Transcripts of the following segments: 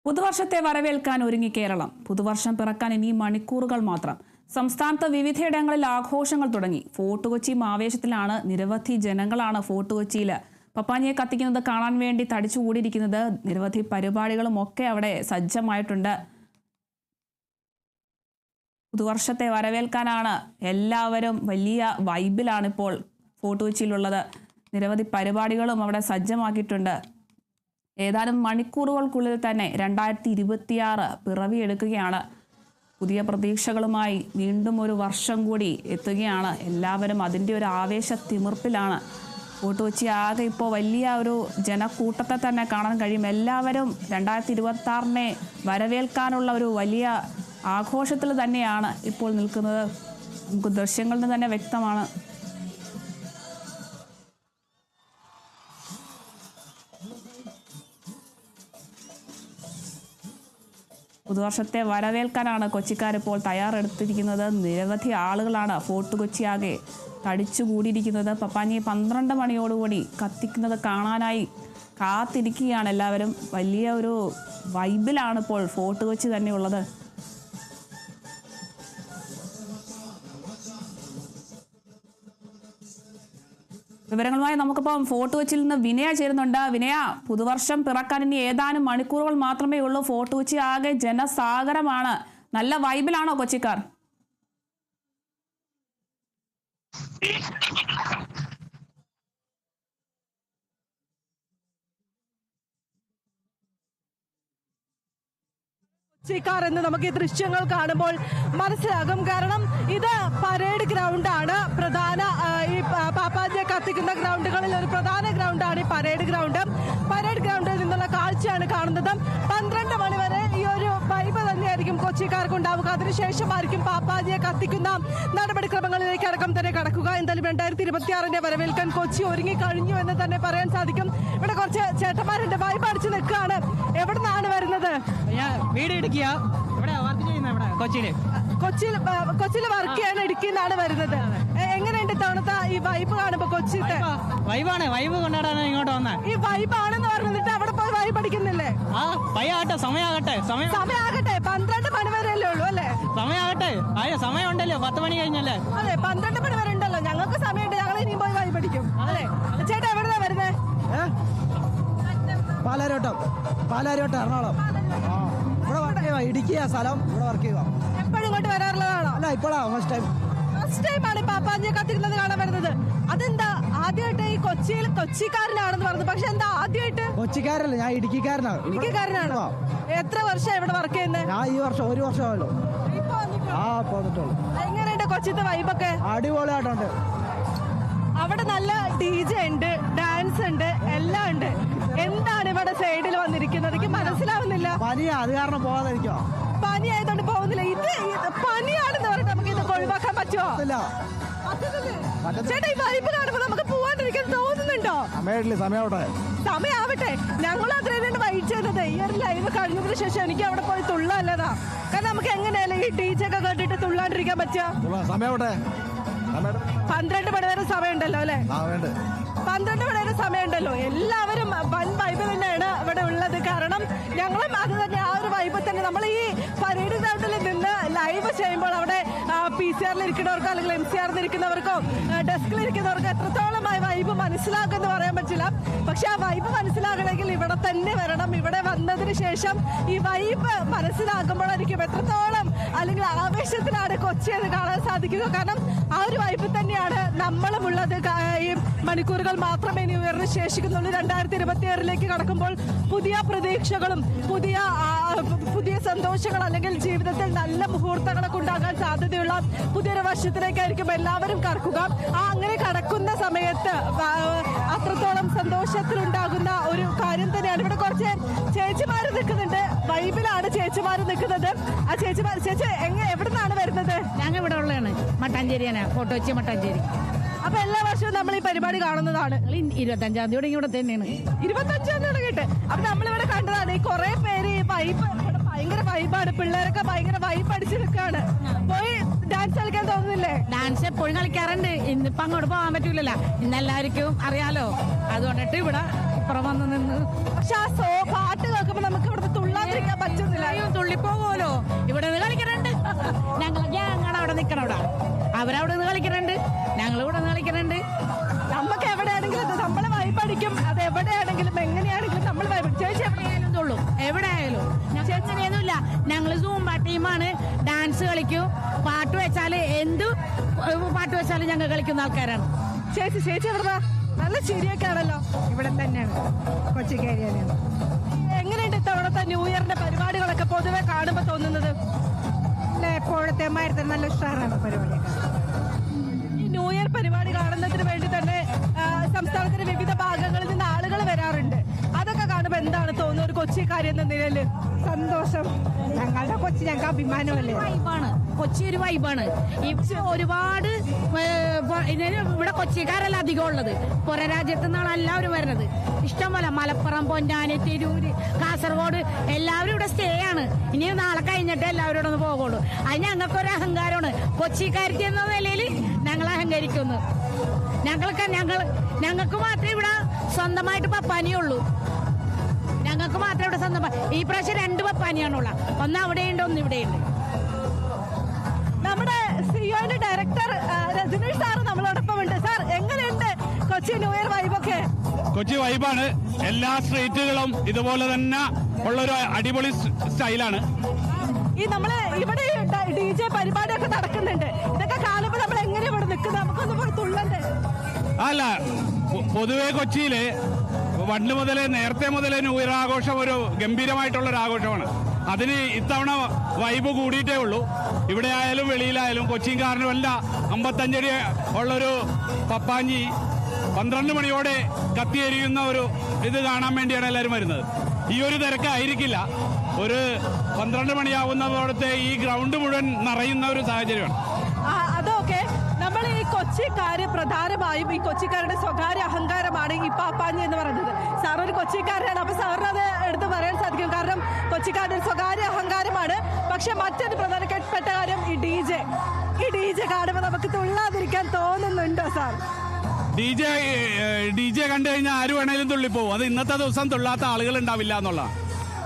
പുതുവർഷത്തെ വരവേൽക്കാൻ ഒരുങ്ങി കേരളം. പുതുവർഷം പിറക്കാൻ ഇനി മണിക്കൂറുകൾ മാത്രം. സംസ്ഥാനത്ത് വിവിധയിടങ്ങളിൽ ആഘോഷങ്ങൾ തുടങ്ങി. ഫോർട്ട് കൊച്ചിയും ആവേശത്തിലാണ്. നിരവധി ജനങ്ങളാണ് ഫോർട്ട് കൊച്ചിയിൽ പപ്പാഞ്ഞിയെ കത്തിക്കുന്നത് കാണാൻ വേണ്ടി തടിച്ചുകൂടിയിരിക്കുന്നത്. നിരവധി പരിപാടികളും ഒക്കെ അവിടെ സജ്ജമായിട്ടുണ്ട്. പുതുവർഷത്തെ വരവേൽക്കാനാണ് എല്ലാവരും. വലിയ വൈബിലാണിപ്പോൾ ഫോർട്ട് കൊച്ചിയിലുള്ളത്. നിരവധി പരിപാടികളും അവിടെ സജ്ജമാക്കിയിട്ടുണ്ട്. ഏതാനും മണിക്കൂറുകൾക്കുള്ളിൽ തന്നെ 2026 പിറവിയെടുക്കുകയാണ്. പുതിയ പ്രതീക്ഷകളുമായി വീണ്ടും ഒരു വർഷം കൂടി എത്തുകയാണ്. എല്ലാവരും അതിൻ്റെ ഒരു ആവേശ തിമിർപ്പിലാണ്. ഫോർട്ട് കൊച്ചി ആകെ ഇപ്പോൾ വലിയ ഒരു ജനക്കൂട്ടത്തെ തന്നെ കാണാൻ കഴിയും. എല്ലാവരും 2026 വരവേൽക്കാനുള്ള ഒരു വലിയ ആഘോഷത്തിൽ തന്നെയാണ് ഇപ്പോൾ നിൽക്കുന്നത്. നമുക്ക് ദൃശ്യങ്ങളിൽ നിന്ന് തന്നെ വ്യക്തമാണ്. പുതുവർഷത്തെ വരവേൽക്കാനാണ് കൊച്ചിക്കാരിപ്പോൾ തയ്യാറെടുത്തിരിക്കുന്നത്. നിരവധി ആളുകളാണ് ഫോർട്ട് കൊച്ചിയാകെ തടിച്ചുകൂടിയിരിക്കുന്നത്. പപ്പാഞ്ഞി 12 മണിയോടുകൂടി കത്തിക്കുന്നത് കാണാനായി കാത്തിരിക്കുകയാണ് എല്ലാവരും. വലിയ ഒരു വൈബിലാണ് ഇപ്പോൾ ഫോർട്ട് കൊച്ചി തന്നെയുള്ളത്. വിവരങ്ങളുമായി നമുക്കിപ്പം ഫോർട്ട് കൊച്ചിയിൽ നിന്ന് വിനയ ചേരുന്നുണ്ട്. വിനയ, പുതുവർഷം പിറക്കാൻ ഇനി ഏതാനും മണിക്കൂറുകൾ മാത്രമേ ഉള്ളൂ. ഫോർട്ട് കൊച്ചി ആകെ ജനസാഗരമാണ്. നല്ല വൈബിലാണോ കൊച്ചിക്കാർ? കൊച്ചിക്കാർ എന്ന് നമുക്ക് ഈ ദൃശ്യങ്ങൾ കാണുമ്പോൾ മനസ്സിലാകും. കാരണം ഇത് പരേഡ് ഗ്രൗണ്ടാണ്. പ്രധാന ഈ പാപ്പാജിയെ കത്തിക്കുന്ന ഗ്രൗണ്ടുകളിൽ ഒരു പ്രധാന ഗ്രൗണ്ടാണ് ഈ പരേഡ് ഗ്രൗണ്ട്. പരേഡ് ഗ്രൗണ്ടിൽ നിന്നുള്ള കാഴ്ചയാണ് കാണുന്നത്. 12 മണി വരെ ഈ ഒരു വൈബ് തന്നെയായിരിക്കും കൊച്ചിക്കാർക്ക് ഉണ്ടാവുക. അതിനുശേഷമായിരിക്കും പാപ്പാജിയെ കത്തിക്കുന്ന നടപടിക്രമങ്ങളിലേക്ക് അടക്കം തന്നെ കടക്കുക. എന്തായാലും 2026 വരവേൽക്കാൻ കൊച്ചി ഒരുങ്ങി കഴിഞ്ഞു എന്ന് തന്നെ പറയാൻ സാധിക്കും. ഇവിടെ കുറച്ച് ചേട്ടന്മാരുടെ വൈബ് അടിച്ച് നിൽക്കുകയാണ്. എവിടെ നിന്നാണ് വരുന്നത്? കൊച്ചിയിൽ വർക്ക് ചെയ്യാൻ ഇടുക്കിന്നാണ് വരുന്നത്. എങ്ങനെയുണ്ട് തവണത്തെ ഈ വൈബ് കാണുമ്പോ? കൊച്ചിത്തെ വൈബാണ്, വൈബ് കൊണ്ടാടാണ് ഇങ്ങോട്ട് വന്നത്. ഈ വൈബാണെന്ന് പറഞ്ഞിട്ട് അവിടെ പോയി വൈബ് അടിക്കുന്നില്ലേ? സമയാകട്ടെ 12 മണി വരെ അല്ലേ ഉള്ളൂ അല്ലേ? സമയാകട്ടെ, സമയം ഉണ്ടല്ലോ, 10 മണി കഴിഞ്ഞല്ലേ? അതെ, 12 മണി വരെ ഉണ്ടല്ലോ. ഞങ്ങൾക്ക് സമയമുണ്ട്, ഞങ്ങൾ ഇനിയും പോയി വൈബ് അടിക്കും. അതെ ചേട്ടാ, എവിടെയാ വരുന്നത്? പാലാരോട്ടം എറണാകുളം. ഇവിടെ വർക്ക് ചെയ്യുക, ഇടുക്കിയ സ്ഥലം. ഇവിടെ വർക്ക് ചെയ്യുക. എപ്പോഴും ഇങ്ങോട്ട് വരാറുള്ളതാണോ? അല്ല, ഇപ്പോഴാ ഫസ്റ്റ് ടൈമാണ് പാപ്പാജിയെ കത്തിക്കുന്നത് കാണാൻ വരുന്നത്. അതെന്താ ആദ്യമായിട്ട്? ഈ കൊച്ചിക്കാരനാണെന്ന് പറഞ്ഞു, പക്ഷെ എന്താ ആദ്യമായിട്ട്? കൊച്ചിക്കാരല്ല, ഞാൻ ഇടുക്കിക്കാരനാണ്. ഇടുക്കിക്കാരനാണോ? എത്ര വർഷം ഇവിടെ വർക്ക് ചെയ്യുന്നത്? ഞാൻ ഈ വർഷം 1 വർഷമായല്ലോ. പോന്നിട്ടുള്ളൂ. എങ്ങനെയുണ്ട് കൊച്ചിത്തെ വൈബൊക്കെ? അടിപൊളിയായിട്ടുണ്ട്. അവിടെ നല്ല DJ ഉണ്ട്, ഡാൻസ് ഉണ്ട്, എല്ലാം ഉണ്ട്. എന്താണ് ഇവിടെ സൈഡിൽ വന്നിരിക്കുന്നത്? എനിക്ക് മനസ്സിലാവുന്നില്ല. പനിയാ, അത് കാരണം പോകാതിരിക്കോ? പനി ആയതുകൊണ്ട് പോകുന്നില്ല. ഇത് പനിയാണെന്ന് പറഞ്ഞിട്ട് നമുക്ക് ഇത് ഒഴിവാക്കാൻ പറ്റുമോ? ചേട്ടാ, ഈ വൈബ് കാണുമ്പോ നമുക്ക് പോവാണ്ടിരിക്കാൻ തോന്നുന്നുണ്ടോ? സമയാവട്ടെ. ഞങ്ങൾ അതിനാണ് വെയിറ്റ് ചെയ്യുന്നത്. ഈ ഒരു ലൈവ് കഴിഞ്ഞതിന് ശേഷം എനിക്ക് അവിടെ പോയി തുള്ളല്ലതാ. കാരണം നമുക്ക് എങ്ങനെയല്ലേ ഈ DJ ഒക്കെ കേട്ടിട്ട് തുള്ളാണ്ടിരിക്കാൻ പറ്റുക? 12 മണി വരെ സമയമുണ്ടല്ലോ അല്ലെ? 12 മണി വരെ സമയമുണ്ടല്ലോ. എല്ലാവരും വൻ വൈബ് തന്നെയാണ് ഇവിടെ ഉള്ളത്. കാരണം ഞങ്ങളും അത് തന്നെ, ആ ഒരു വൈബ് തന്നെ. നമ്മൾ ഈ പരേഡ് ഗ്രൗണ്ടിൽ നിന്ന് ലൈവ് ചെയ്യുമ്പോൾ അവിടെ PCR ഇരിക്കുന്നവർക്കോ അല്ലെങ്കിൽ MCR ഇരിക്കുന്നവർക്കോ ഡെസ്കിൽ ഇരിക്കുന്നവർക്കോ എത്രത്തോളം ആ വൈബ് മനസ്സിലാക്കുമെന്ന് പറയാൻ പറ്റില്ല. പക്ഷെ ആ വൈബ് മനസ്സിലാകണമെങ്കിൽ ഇവിടെ തന്നെ വരണം. ഇവിടെ വന്നതിന് ശേഷം ഈ വൈബ് മനസ്സിലാക്കുമ്പോഴായിരിക്കും എത്രത്തോളം അല്ലെങ്കിൽ ആവേശത്തിലാണ് കൊച്ചി എന്ന് കാണാൻ സാധിക്കുക. കാരണം ആ ഒരു വൈബ് തന്നെയാണ് നമ്മളും ഉള്ളത്. ഈ മണിക്കൂറുകൾ മാത്രമേ ഇനി ഉയർന്ന് ശേഷിക്കുന്നുള്ളൂ. 2026 കടക്കുമ്പോൾ പുതിയ പ്രതീക്ഷകളും പുതിയ സന്തോഷങ്ങൾ അല്ലെങ്കിൽ ജീവിതത്തിൽ നല്ല മുഹൂർത്തങ്ങളൊക്കെ ഉണ്ടാകാൻ സാധ്യതയുള്ള പുതിയൊരു വർഷത്തിലേക്കായിരിക്കും എല്ലാവരും കടക്കുക. അങ്ങനെ കടക്കുന്ന സമയത്ത് അത്രത്തോളം സന്തോഷത്തിലുണ്ടാകുന്ന ഒരു കാര്യം തന്നെയാണ്. ഇവിടെ കുറച്ച് ചേച്ചിമാര് നിൽക്കുന്നുണ്ട്. വൈബിലാണ് ചേച്ചിമാര് നിൽക്കുന്നത്. ആ ചേച്ചി എവിടെ നിന്നാണ് വരുന്നത്? ഞങ്ങൾ ഇവിടെ ഉള്ളതാണ്, മട്ടാഞ്ചേരിയാണ്, ഫോർട്ട് കൊച്ചി മട്ടാഞ്ചേരി. അപ്പൊ എല്ലാ വർഷവും നമ്മൾ ഈ പരിപാടി കാണുന്നതാണ്. 25-ാം തീയതി ഇവിടെ തന്നെയാണ്. 25-ാം തീയതി കേട്ട്. അപ്പൊ നമ്മളിവിടെ കണ്ടതാണ് ഈ കുറെ പേര് ഈ വൈബ്, ഭയങ്കര വൈബാണ്. പിള്ളേരൊക്കെ ഭയങ്കര വൈബ് അടിച്ചു നിൽക്കാണ്. പോയി ഡാൻസ് കളിക്കാൻ തോന്നുന്നില്ലേ? ഡാൻസ് എപ്പോഴും കളിക്കാറുണ്ട്. ഇന്നിപ്പോ അങ്ങോട്ട് പോകാൻ പറ്റൂലല്ലോ, ഇന്നെല്ലാവർക്കും അറിയാലോ. അതുകൊണ്ടിട്ട് ഇവിടെ ഇപ്പുറം വന്ന് നിന്ന്. പക്ഷെ ആ പാട്ട് കേൾക്കുമ്പോ നമുക്ക് ഇവിടുത്തെ തുള്ളാതിരിക്കാൻ അവരവിടെ നിന്ന് കളിക്കുന്നുണ്ട്, ഞങ്ങൾ ഇവിടെ നിന്ന് കളിക്കുന്നുണ്ട്. നമുക്ക് എവിടെയാണെങ്കിലും നമ്മളെ വൈബടിക്കും. അത് എവിടെയാണെങ്കിലും എങ്ങനെയാണെങ്കിലും നമ്മൾ വൈബ്. ചേച്ചി എവിടെയായാലും അങ്ങനെയൊന്നുമില്ല. ഞങ്ങൾ സൂംബ ടീമാണ്, ഡാൻസ് കളിക്കും, പാട്ട് വെച്ചാല് എന്ത് പാട്ട് വെച്ചാലും ഞങ്ങൾ കളിക്കുന്ന ആൾക്കാരാണ്. ചേച്ചി എവിടുന്നാ? നല്ല ചിരിയൊക്കെ ആണല്ലോ. ഇവിടെ തന്നെയാണ്, കൊച്ചിക്കേരിയാണ്. എങ്ങനെയുണ്ട് ഇത്തവണത്തെ ന്യൂ ഇയറിന്റെ പരിപാടികളൊക്കെ പൊതുവെ കാണുമ്പോ തോന്നുന്നത്? എപ്പോഴത്തെ മാരത്തെ നല്ല ഉഷാറാണ് പരിപാടിയൊക്കെ. ഈ ന്യൂ ഇയർ പരിപാടി കാണുന്നതിന് വേണ്ടി തന്നെ സംസ്ഥാനത്തിന്റെ വിവിധ ഭാഗങ്ങളിൽ നിന്ന് ആളുകൾ വരാറുണ്ട്. അതൊക്കെ കാണുമ്പോ എന്താണ് തോന്നുന്നത് ഒരു കൊച്ചിക്കാരി എന്ന നിലയില്? സന്തോഷം. ഞങ്ങളുടെ കൊച്ചി ഞങ്ങൾക്ക് അഭിമാനമല്ലേ. വൈബാണ്, കൊച്ചി ഒരു വൈബാണ്. ഒരുപാട് ഇവിടെ കൊച്ചിക്കാരല്ല അധികം ഉള്ളത്, പുറ രാജ്യത്തു നിന്നാണ് എല്ലാവരും വരുന്നത്. ഇഷ്ടംപോലെ മലപ്പുറം, പൊന്നാനി, തിരൂര്, കാസർഗോഡ് എല്ലാവരും ഇവിടെ സ്റ്റേ ആണ്. ഇനി നാളെ കഴിഞ്ഞിട്ട് എല്ലാവരും ഇവിടെ ഒന്ന് പോകുള്ളൂ. അത് ഞങ്ങൾക്കൊരു അഹങ്കാരമാണ്. കൊച്ചിക്കാരി എന്ന നിലയിൽ ഞങ്ങൾ അഹങ്കരിക്കുന്നു. ഞങ്ങൾക്ക് മാത്രമേ ഇവിടെ സ്വന്തമായിട്ട് പപ്പാനിയുള്ളൂ. ഞങ്ങൾക്ക് മാത്രമേ ഇവിടെ സ്വന്തം. ഈ പ്രാവശ്യം 2 പപ്പാനിയാണുള്ള, ഒന്ന് അവിടെയുണ്ട്, ഒന്ന് ഇവിടെയുണ്ട്. നമ്മുടെ സിഒന്റെ ഡയറക്ടർ രജനീഷ് സാർ നമ്മളോടൊപ്പം ഉണ്ട്. സാർ, എങ്ങനെയുണ്ട് കൊച്ചി ന്യൂ ഇയർ വൈബൊക്കെ? കൊച്ചി വൈബാണ്. എല്ലാ സ്ട്രീറ്റുകളും ഇതുപോലെ തന്നെ ഉള്ളൊരു അടിപൊളി സ്റ്റൈലാണ്. ഈ നമ്മള് ഇവിടെ DJ പരിപാടിയൊക്കെ നടക്കുന്നുണ്ട്. ഇതൊക്കെ കാണുമ്പോ നമ്മൾ എങ്ങനെയാ ഇവിടെ നിൽക്കുന്നത്? നമുക്കൊന്ന് പോയി തുള്ളണ്ടേ? അല്ല, പൊതുവെ കൊച്ചിയില് നേരത്തെ മുതലേ ന്യൂ ഇയർ ആഘോഷം ഒരു ഗംഭീരമായിട്ടുള്ളൊരു ആഘോഷമാണ്. അതിന് ഇത്തവണ വൈബ് കൂടിയിട്ടേ ഉള്ളൂ. ഇവിടെ ആയാലും വെളിയിലായാലും കൊച്ചിൻ കാർണിവലിന്റെ 55 അടി ഉള്ളൊരു പപ്പാഞ്ഞി 12 മണിയോടെ കത്തിയെരിയുന്ന ഒരു ഇത് കാണാൻ വേണ്ടിയാണ് എല്ലാവരും വരുന്നത്. ഈ ഒരു തിരക്കായിരിക്കില്ല. ഒരു 12 മണിയാവുന്നതോടത്തെ ഈ ഗ്രൗണ്ട് മുഴുവൻ നിറയുന്ന ഒരു സാഹചര്യമാണ്. അതൊക്കെ നമ്മൾ ഈ കൊച്ചിക്കാര് പ്രധാനമായും ഈ കൊച്ചിക്കാരുടെ സ്വകാര്യ അഹങ്കാരമാണ് ഈ പാപ്പാഞ്ഞി എന്ന് പറയുന്നത്. സാർ ഒരു കൊച്ചിക്കാരനാണ്, അപ്പൊ സാറിന് അത് എടുത്ത് പറയാൻ സാധിക്കും. കാരണം കൊച്ചിക്കാരുടെ സ്വകാര്യ അഹങ്കാരമാണ്. പക്ഷെ മറ്റൊരു പ്രധാനപ്പെട്ട കാര്യം ഈ DJ കാണുമ്പോൾ നമുക്ക് തുള്ളാതിരിക്കാൻ തോന്നുന്നുണ്ടോ സാർ? DJ കണ്ടു കഴിഞ്ഞാൽ ആര് വേണേലും തുള്ളിപ്പോവും. അത് ഇന്നത്തെ ദിവസം തുള്ളാത്ത ആളുകൾ ഉണ്ടാവില്ല എന്നുള്ളതാണ്.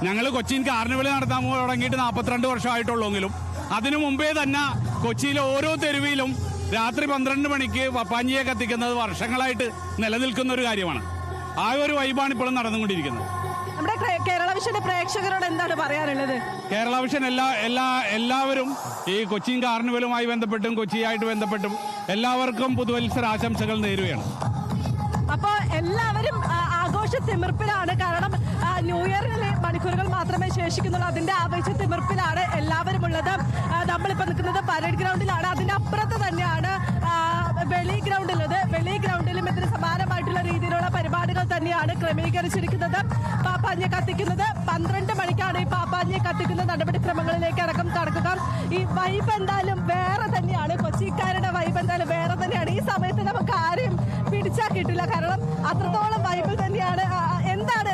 ഞങ്ങൾ കൊച്ചിൻ കാർണിവൽ നടത്താൻ തുടങ്ങിയിട്ട് 42 വർഷമായിട്ടുള്ളെങ്കിലും അതിനു മുമ്പേ തന്നെ കൊച്ചിയിലെ ഓരോ തെരുവിലും രാത്രി 12 മണിക്ക് പപ്പാഞ്ഞിയെ കത്തിക്കുന്നത് വർഷങ്ങളായിട്ട് നിലനിൽക്കുന്ന ഒരു കാര്യമാണ്. ആ ഒരു വൈബാണ് ഇപ്പോഴും നടന്നുകൊണ്ടിരിക്കുന്നത്. നമ്മുടെ കേരള വിഷന്റെ പ്രേക്ഷകരോട് എന്താണ് പറയാനുള്ളത്? കേരള വിഷൻ എല്ലാവരും ഈ കൊച്ചിൻ കാർണിവലുമായി ബന്ധപ്പെട്ടും കൊച്ചിയായിട്ട് ബന്ധപ്പെട്ടും എല്ലാവർക്കും പുതുവത്സര ആശംസകൾ നേരുകയാണ്. അപ്പൊ എല്ലാവരും ആഘോഷ തിമിർപ്പിലാണ്. കാരണം ന്യൂ ഇയറിലെ മണിക്കൂറുകൾ മാത്രമേ ശേഷിക്കുന്നുള്ളൂ. അതിന്റെ ആവേശ തിമിർപ്പിലാണ് എല്ലാവരും ഉള്ളത്. നമ്മളിപ്പോ നിൽക്കുന്നത് പരേഡ് ഗ്രൗണ്ടിലാണ്. അതിന്റെ അപ്പുറത്ത് തന്നെയാണ് വെളി ഗ്രൗണ്ടിലുള്ളത്. വെളി ഗ്രൗണ്ടിലും ഇതിന് സമാനമായിട്ടുള്ള രീതിയിലുള്ള പരിപാടികൾ തന്നെയാണ് ക്രമീകരിച്ചിരിക്കുന്നത്. പാപ്പാഞ്ഞി കത്തിക്കുന്നത് 12 മണിക്കാണ്. ഈ പാപ്പാഞ്ഞി കത്തിക്കുന്ന നടപടിക്രമങ്ങളിലേക്ക് അടക്കം കടക്കുക. ഈ വൈബ് എന്തായാലും വേറെ തന്നെയാണ്. കൊച്ചിക്കാരുടെ വൈബ് എന്തായാലും വേറെ തന്നെയാണ്. ഈ സമയത്ത് നമുക്ക് ആരെയും പിടിച്ചാൽ കിട്ടില്ല. കാരണം അത്രത്തോളം വൈബ് തന്നെയാണ്.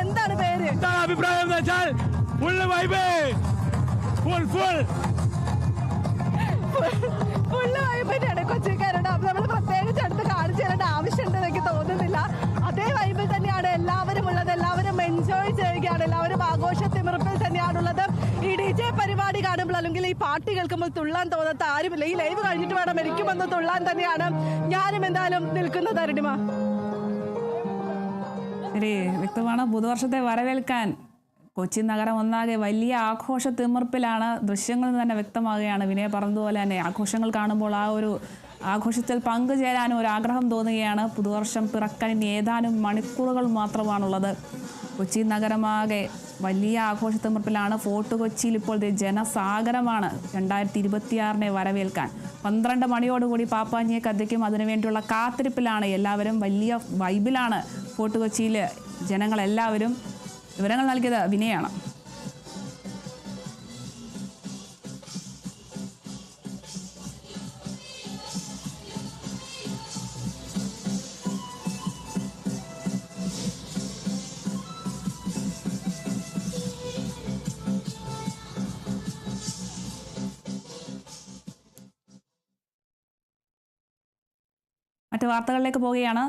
എന്താണ് പേര്? അഭിപ്രായം എന്ന് വെച്ചാൽ ഫുൾ വൈബ്, ഫുള്ള് വൈബ് തന്നെയാണ് കൊച്ചിക്കാരുടെ. നമ്മൾ പ്രത്യേകിച്ച് അടുത്ത് കാണിച്ചു തരേണ്ട ആവശ്യമുണ്ടെന്ന് എനിക്ക് തോന്നുന്നില്ല. അതേ വൈബിൽ തന്നെയാണ് എല്ലാവരും ഉള്ളത്. എല്ലാവരും എൻജോയ് ചെയ്യുകയാണ്. എല്ലാവരും ആഘോഷ തിമിർപ്പിൽ തന്നെയാണുള്ളത്. ഈ DJ പരിപാടി കാണുമ്പോൾ അല്ലെങ്കിൽ ഈ പാട്ട് കേൾക്കുമ്പോൾ തുള്ളാൻ തോന്നാത്ത ആരുമില്ല. ഈ ലൈവ് കഴിഞ്ഞിട്ട് വേണം എനിക്കുമെന്ന് തുള്ളാൻ തന്നെയാണ് ഞാനും എന്തായാലും നിൽക്കുന്നത്. അരുണിമ, ശരി, വ്യക്തമാണ്. പുതുവർഷത്തെ വരവേൽക്കാൻ കൊച്ചി നഗരം ഒന്നാകെ വലിയ ആഘോഷ തിമിർപ്പിലാണ്. ദൃശ്യങ്ങളിൽ തന്നെ വ്യക്തമാകുകയാണ്. വിനയ പറഞ്ഞതുപോലെ തന്നെ ആഘോഷങ്ങൾ കാണുമ്പോൾ ആ ഒരു ആഘോഷത്തിൽ പങ്കുചേരാനും ഒരു ആഗ്രഹം തോന്നുകയാണ്. പുതുവർഷം പിറക്കാൻ ഇനി ഏതാനും മണിക്കൂറുകൾ മാത്രമാണുള്ളത്. കൊച്ചി നഗരമാകെ വലിയ ആഘോഷ തിമിർപ്പിലാണ്. ഫോർട്ട് കൊച്ചിയിൽ ഇപ്പോൾ ജനസാഗരമാണ് 2026 വരവേൽക്കാൻ. 12 മണിയോടുകൂടി പാപ്പാഞ്ഞിയെ കത്തിക്കും. അതിനുവേണ്ടിയുള്ള കാത്തിരിപ്പിലാണ് എല്ലാവരും. വലിയ വൈബിലാണ് ഫോർട്ട് കൊച്ചിയിൽ ജനങ്ങളെല്ലാവരും. വിവരങ്ങൾ നൽകിയത് വിനയാണ്. മറ്റു വാർത്തകളിലേക്ക് പോവുകയാണ്.